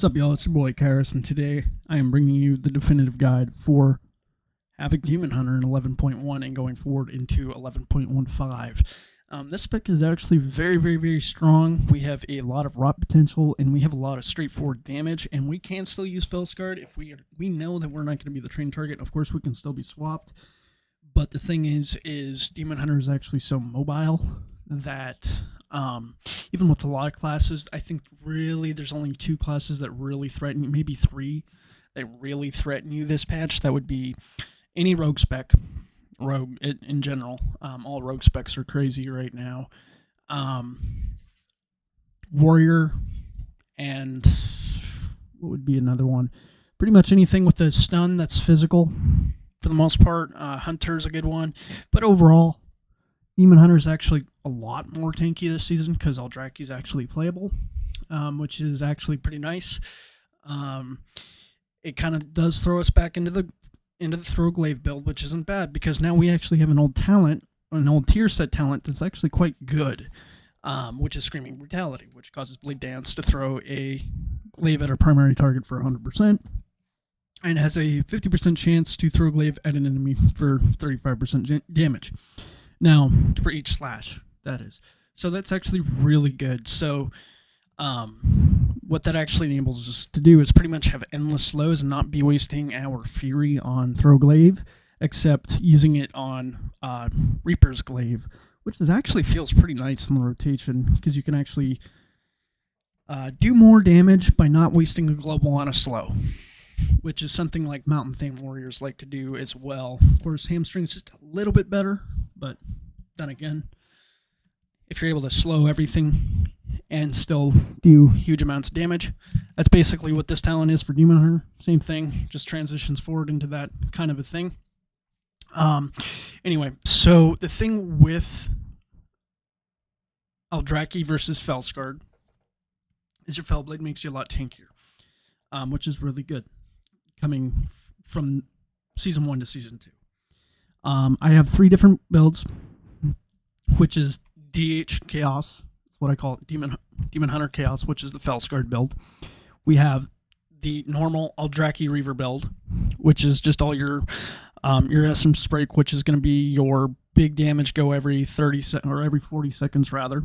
What's up, y'all? It's your boy Karis, and today I am bringing you the definitive guide for HAVOC Demon Hunter in 11.1 and going forward into 11.15. This spec is actually very strong. We have a lot of rot potential, and we have a lot of straightforward damage, and we can still use Fel Scarred if we know that we're not going to be the train target. Of course, we can still be swapped, but the thing is Demon Hunter is actually so mobile that even with a lot of classes, I think really there's only two classes that really threaten you, maybe three that really threaten you this patch. That would be any rogue spec, rogue in general. All rogue specs are crazy right now. Warrior, and what would be another one? Pretty much anything with a stun that's physical for the most part. Hunter's a good one, but overall, Demon Hunter is actually a lot more tanky this season because Aldrachi is actually playable, which is actually pretty nice. It kind of does throw us back into the throw glaive build, which isn't bad because now we actually have an old tier set talent that's actually quite good, which is Screaming Brutality, which causes Blade Dance to throw a glaive at our primary target for 100%. And has a 50% chance to throw glaive at an enemy for 35% damage. Now, for each slash, that is. So that's actually really good. So what that actually enables us to do is pretty much have endless slows and not be wasting our Fury on throw glaive, except using it on Reaper's glaive, which actually feels pretty nice in the rotation, because you can actually do more damage by not wasting a global on a slow, which is something like Mountain Thane Warriors like to do as well. Of course, Hamstring's just a little bit better, but then again, if you're able to slow everything and still do huge amounts of damage, that's basically what this talent is for Demon Hunter. Same thing, just transitions forward into that kind of a thing. Anyway, so the thing with Aldrachi versus Fel Scarred is your Fel Blade makes you a lot tankier, which is really good coming from Season 1 to Season 2. I have 3 different builds, which is DH Chaos. That's what I call it, Demon Hunter Chaos, which is the Fel Scarred build. We have the normal Aldrachi Reaver build, which is just all your essence break, which is going to be your big damage go every 30 or every 40 seconds rather.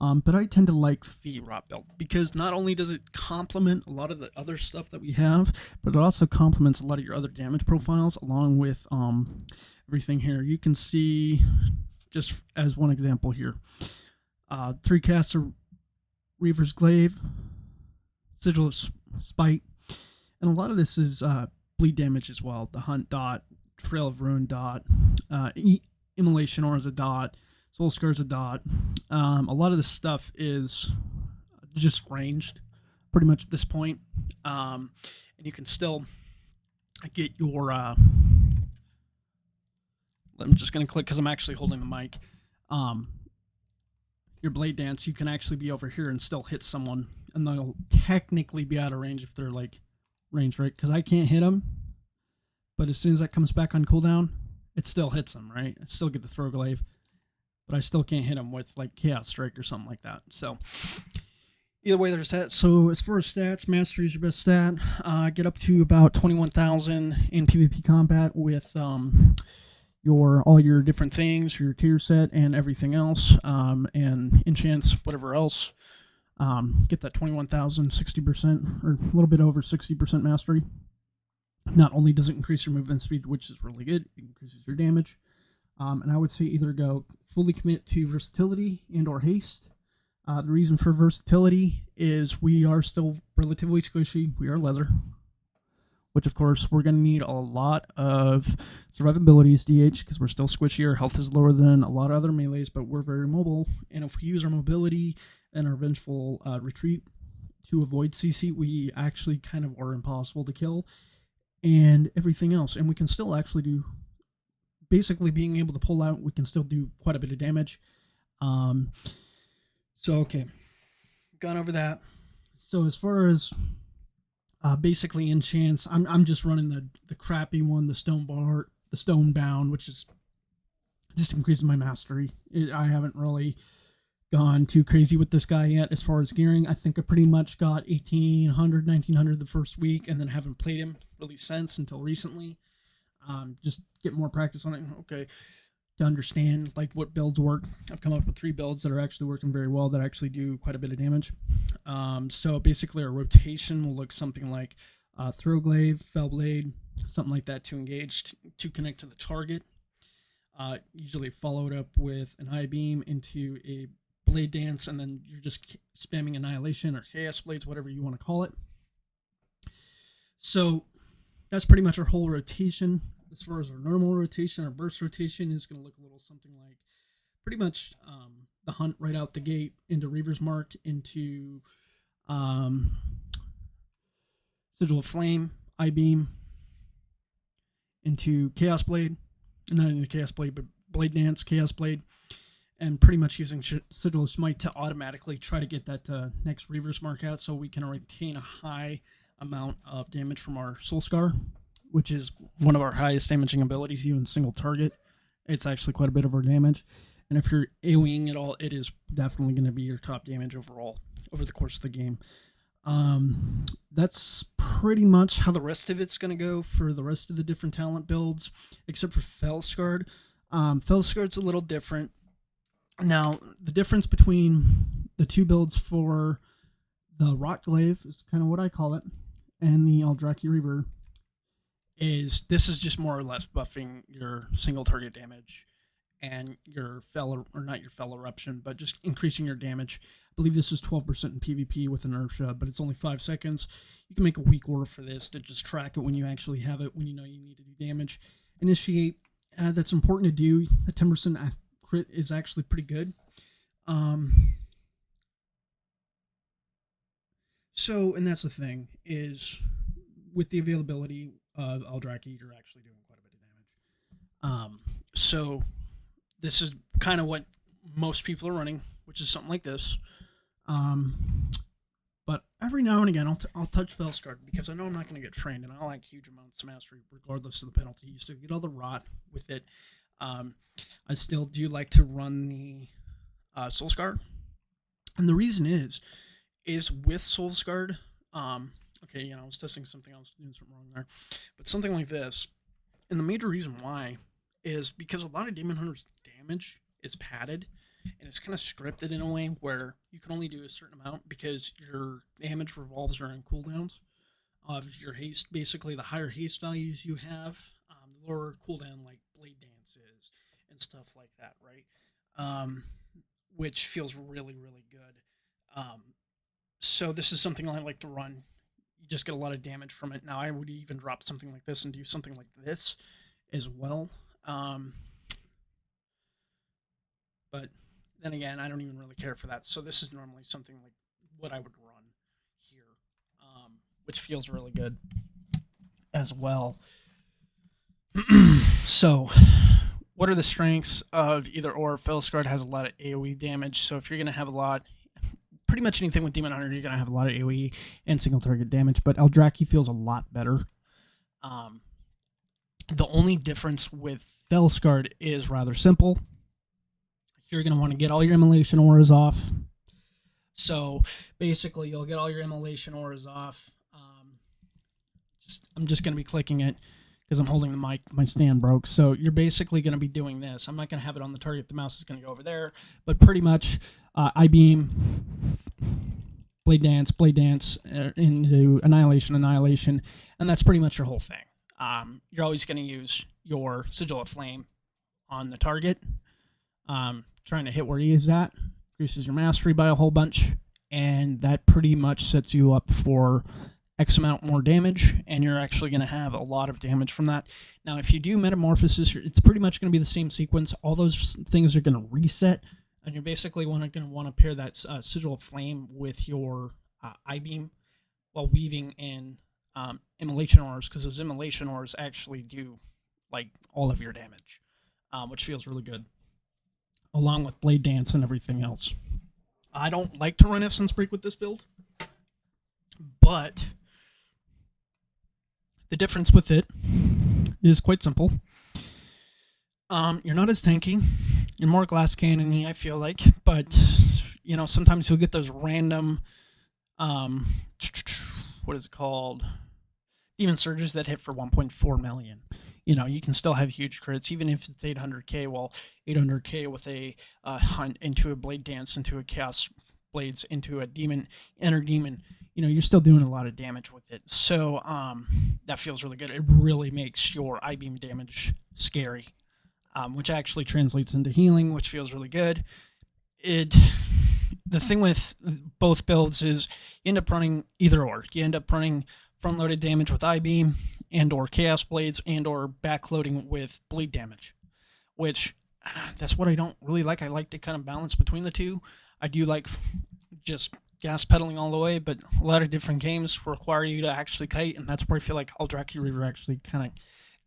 But I tend to like the Rot build because not only does it complement a lot of the other stuff that we have, but it also complements a lot of your other damage profiles along with everything here. You can see, just as one example here, 3 caster Reaver's Glaive, Sigil of Spite, and a lot of this is bleed damage as well. The Hunt dot, Trail of Ruin dot, Immolation Aura is a dot, Soul Scar is a dot. A lot of this stuff is just ranged pretty much at this point. And you can still get your... I'm just going to click because I'm actually holding the mic. Your Blade Dance, you can actually be over here and still hit someone. And they'll technically be out of range if they're like range, right? Because I can't hit them. But as soon as that comes back on cooldown, it still hits them, right? I still get the throw glaive. But I still can't hit them with like Chaos Strike or something like that. So either way, there's that. So as far as stats, Mastery is your best stat. Get up to about 21,000 in PvP combat with all your different things, your tier set and everything else, and enchants, whatever else. Get that 21,000, 60% or a little bit over 60% mastery. Not only does it increase your movement speed, which is really good, it increases your damage. And I would say either go fully commit to versatility and or haste. The reason for versatility is we are still relatively squishy. We are leather, which of course we're going to need a lot of survivability as DH because we're still squishy. Our health is lower than a lot of other melees, but we're very mobile. And if we use our mobility and our vengeful retreat to avoid CC, we actually kind of are impossible to kill and everything else. And we can still actually do... Basically, being able to pull out, we can still do quite a bit of damage. Okay, gone over that. So as far as basically enchants, I'm just running the crappy one, the Stone Bound, which is just increasing my mastery. I haven't really gone too crazy with this guy yet as far as gearing. I think I pretty much got 1800, 1900 the first week, and then haven't played him really since until recently. Just get more practice on it. Okay, to understand like what builds work. I've come up with 3 builds that are actually working very well that actually do quite a bit of damage. So basically our rotation will look something like throw glaive, fell blade, something like that to engage, to connect to the target. Usually followed up with an I-beam into a blade dance, and then you're just spamming annihilation or chaos blades, whatever you want to call it. So that's pretty much our whole rotation. As far as our normal rotation, our burst rotation is going to look a little something like pretty much the hunt right out the gate into Reaver's Mark, into Sigil of Flame, I-beam, into Chaos Blade, not into Chaos Blade, but Blade Dance, Chaos Blade, and pretty much using Sigil of Smite to automatically try to get that next Reaver's Mark out so we can retain a high amount of damage from our Soul Scar, which is one of our highest damaging abilities, even single target. It's actually quite a bit of our damage. And if you're AoEing at all, it is definitely going to be your top damage overall over the course of the game. That's pretty much how the rest of it's going to go for the rest of the different talent builds, except for Fel Scarred. Fel Scarred's a little different. Now, the difference between the 2 builds for the Rot Glaive is kind of what I call it, and the Aldrachi Reaver is this is just more or less buffing your single target damage and your Fel, or not your Fel Eruption, but just increasing your damage. I believe this is 12% in PvP with inertia, but it's only 5 seconds. You can make a weak order for this to just track it when you actually have it, when you know you need to do damage. Initiate, that's important to do. The 10% crit is actually pretty good. So, and that's the thing, is with the availability of Aldrachi, you're actually doing quite a bit of damage. So this is kind of what most people are running, which is something like this. But every now and again, I'll touch Fel Scarred because I know I'm not going to get trained, and I like huge amounts of mastery regardless of the penalty. You still get all the rot with it. I still do like to run the Soul Scar, and the reason is with Soul Scarred. Okay, you know, I was testing something else, doing something wrong there, but something like this, and the major reason why is because a lot of Demon Hunter's damage is padded, and it's kind of scripted in a way where you can only do a certain amount because your damage revolves around cooldowns of your haste. Basically, the higher haste values you have, the lower cooldown like Blade Dance is and stuff like that, right? Which feels really, really good. So this is something I like to run. You just get a lot of damage from it. Now, I would even drop something like this and do something like this as well. But then again, I don't even really care for that. So this is normally something like what I would run here, which feels really good as well. So what are the strengths of either or? Fel Scarred has a lot of AoE damage. So if you're going to have a lot, pretty much anything with Demon Hunter, you're going to have a lot of AoE and single target damage. But Aldrachi feels a lot better. The only difference with Fel Scarred is rather simple. You're going to want to get all your immolation auras off. So basically, you'll get all your immolation auras off. I'm just going to be clicking it because I'm holding the mic. My stand broke. So you're basically going to be doing this. I'm not going to have it on the target. The mouse is going to go over there. But pretty much, I-beam, Blade Dance into Annihilation. And that's pretty much your whole thing. You're always going to use your Sigil of Flame on the target. Trying to hit where he is at. Increases your mastery by a whole bunch. And that pretty much sets you up for X amount more damage. And you're actually going to have a lot of damage from that. Now, if you do Metamorphosis, it's pretty much going to be the same sequence. All those things are going to reset. And you're basically going to want to pair that Sigil of Flame with your I-beam while weaving in Immolation Auras, because those Immolation Auras actually do like all of your damage, which feels really good, along with Blade Dance and everything else. I don't like to run Essence Break with this build, but the difference with it is quite simple. You're not as tanky. You're more glass cannon-y, I feel like, but You know, sometimes you'll get those random, um, what is it called? Demon Surges that hit for 1.4 million. You know, you can still have huge crits, even if it's 800k. Well, 800k with a hunt into a blade dance, into a chaos blades, into a demon, inner demon. You know, you're still doing a lot of damage with it. So that feels really good. It really makes your I-beam damage scary, which actually translates into healing, which feels really good. The thing with both builds is you end up running either or. You end up running front-loaded damage with I-beam and or chaos blades and or backloading with bleed damage, which that's what I don't really like. I like to kind of balance between the two. I do like just gas pedaling all the way, but a lot of different games require you to actually kite, and that's where I feel like Aldrachi Reaver actually kind of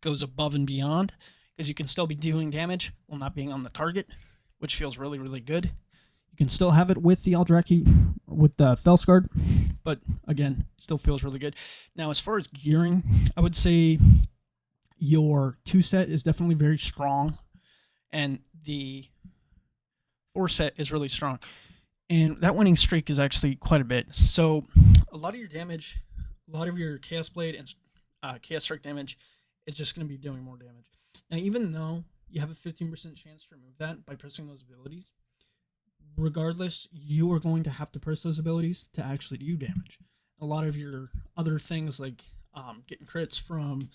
goes above and beyond, because you can still be doing damage while not being on the target, which feels really, really good. You can still have it with the Aldrachi, with the Fel Scarred, but again, still feels really good. Now, as far as gearing, I would say your 2 set is definitely very strong, and the 4 set is really strong. And that winning streak is actually quite a bit. So a lot of your damage, a lot of your Chaos Blade and Chaos Strike damage is just going to be doing more damage. Now, even though you have a 15% chance to remove that by pressing those abilities, regardless, you are going to have to press those abilities to actually do damage. A lot of your other things, like getting crits from...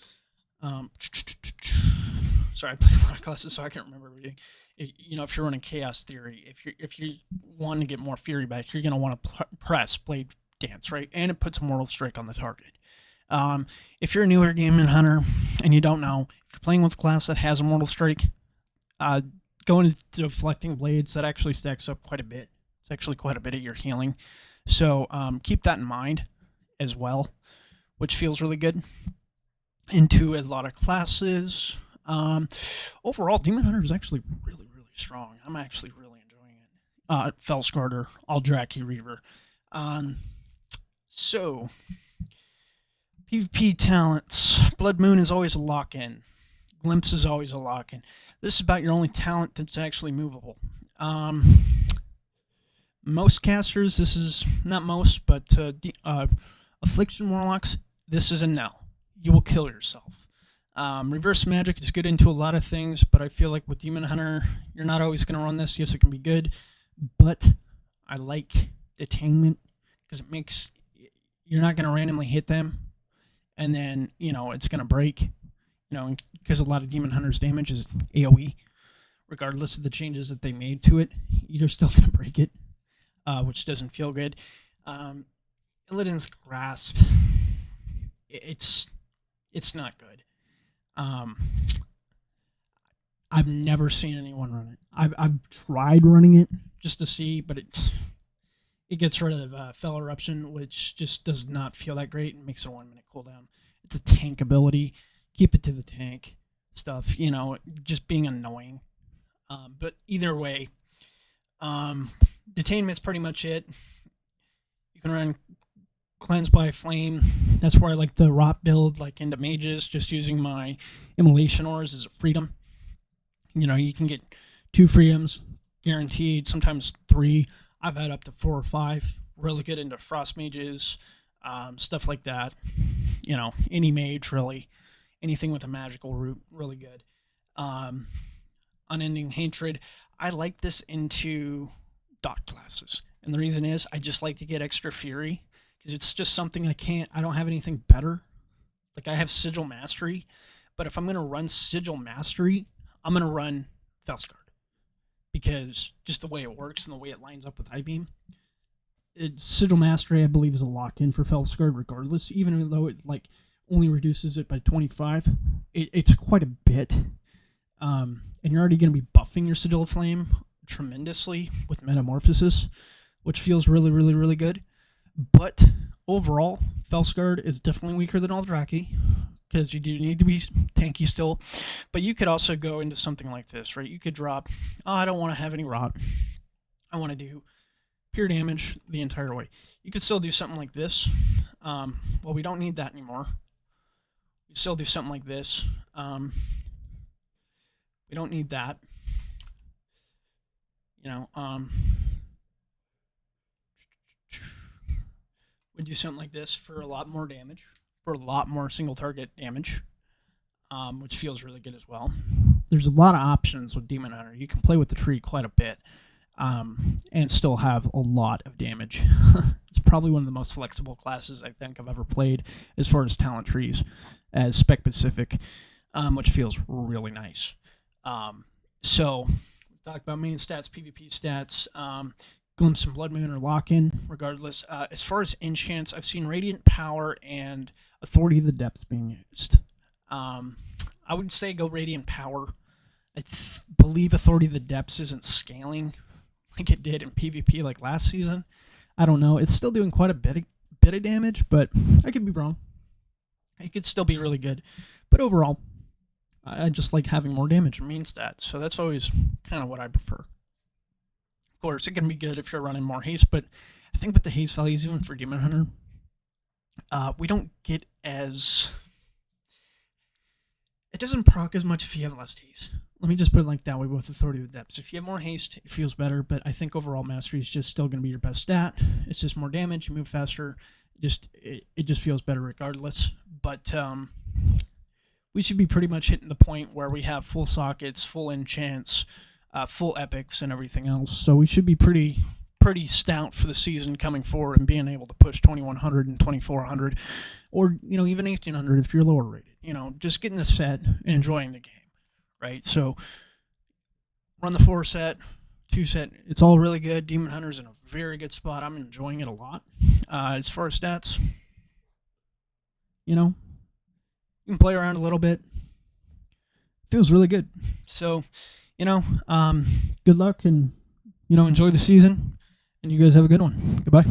sorry, I play a lot of classes, so I can't remember everything. You know, if you're running Chaos Theory, if you want to get more Fury back, you're going to want to press Blade Dance, right? And it puts a Mortal Strike on the target. If you're a newer Demon Hunter and you don't know, if you're playing with a class that has a Mortal Strike, going to Deflecting Blades, that actually stacks up quite a bit. It's actually quite a bit of your healing. So keep that in mind as well, which feels really good. Into a lot of classes. Overall, Demon Hunter is actually really, really strong. I'm actually really enjoying it. Fel Scarred or Aldrachi Reaver. So, PvP talents. Blood Moon is always a lock-in. Glimpse is always a lock-in. This is about your only talent that's actually movable. Most casters, this is not most, but Affliction Warlocks, this is a no. You will kill yourself. Reverse Magic is good into a lot of things, but I feel like with Demon Hunter, you're not always going to run this. Yes, it can be good, but I like Detainment because it makes... You're not going to randomly hit them, and then, you know, it's going to break. You know, because a lot of Demon Hunter's damage is AoE. Regardless of the changes that they made to it, you're still going to break it, which doesn't feel good. Illidan's Grasp, it's not good. I've never seen anyone run it. I've tried running it just to see, but it gets rid of Fel Eruption, which just does not feel that great. It makes a 1-minute cooldown. It's a tank ability. Keep it to the tank stuff, you know, just being annoying. But either way, Detainment's pretty much it. You can run Cleanse by Flame. That's where I like the Rot build, like into mages, just using my Immolation Ores as a freedom. You know, you can get 2 freedoms guaranteed, sometimes 3. I've had up to 4 or 5. Really good into Frost mages, stuff like that. You know, any mage, really. Anything with a magical root, really good. Unending Hatred. I like this into dot classes. And the reason is I just like to get extra Fury. Because it's just something I don't have anything better. Like, I have Sigil Mastery, but if I'm going to run Sigil Mastery, I'm going to run Fel Scarred. Because just the way it works and the way it lines up with I-Beam. Sigil Mastery, I believe, is a locked-in for Fel Scarred regardless, even though it, like, only reduces it by 25. It's quite a bit. And you're already going to be buffing your Sigil of Flame tremendously with Metamorphosis, which feels really, really, really good. But overall, Fel Scarred is definitely weaker than Aldrachi, because you do need to be tanky still. But you could also go into something like this, right? You could drop, I don't want to have any Rot. I want to do pure damage the entire way. You could still do something like this. Well, we don't need that anymore. You still do something like this. We don't need that. You know, would do something like this for a lot more damage, for a lot more single target damage, which feels really good as well. There's a lot of options with Demon Hunter. You can play with the tree quite a bit, and still have a lot of damage. It's probably one of the most flexible classes I think I've ever played as far as talent trees, as spec specific, which feels really nice. So, talk about main stats, PvP stats, Glimpse and Blood Moon or Lock-In, regardless. As far as enchants, I've seen Radiant Power and Authority of the Depths being used. I would say go Radiant Power. I believe Authority of the Depths isn't scaling like it did in PvP like last season. I don't know. It's still doing quite a bit of damage, but I could be wrong. It could still be really good. But overall, I just like having more damage in main stats, so that's always kind of what I prefer. Of course, it can be good if you're running more haste, but I think with the haste values, even for Demon Hunter, we don't get as... It doesn't proc as much if you have less haste. Let me just put it like that way with Authority of the Depths. If you have more haste, it feels better, but I think overall Mastery is just still going to be your best stat. It's just more damage, you move faster, it just feels better regardless. But we should be pretty much hitting the point where we have full sockets, full enchants, full epics, and everything else. So we should be pretty stout for the season coming forward and being able to push 2100 and 2400, or even 1800 if you're lower rated. Just getting the set and enjoying the game, right? So run the 4 set, 2 set. It's all really good. Demon Hunter's in a very good spot. I'm enjoying it a lot. As far as stats, you can play around a little bit. Feels really good. So, good luck and, enjoy the season. And you guys have a good one. Goodbye.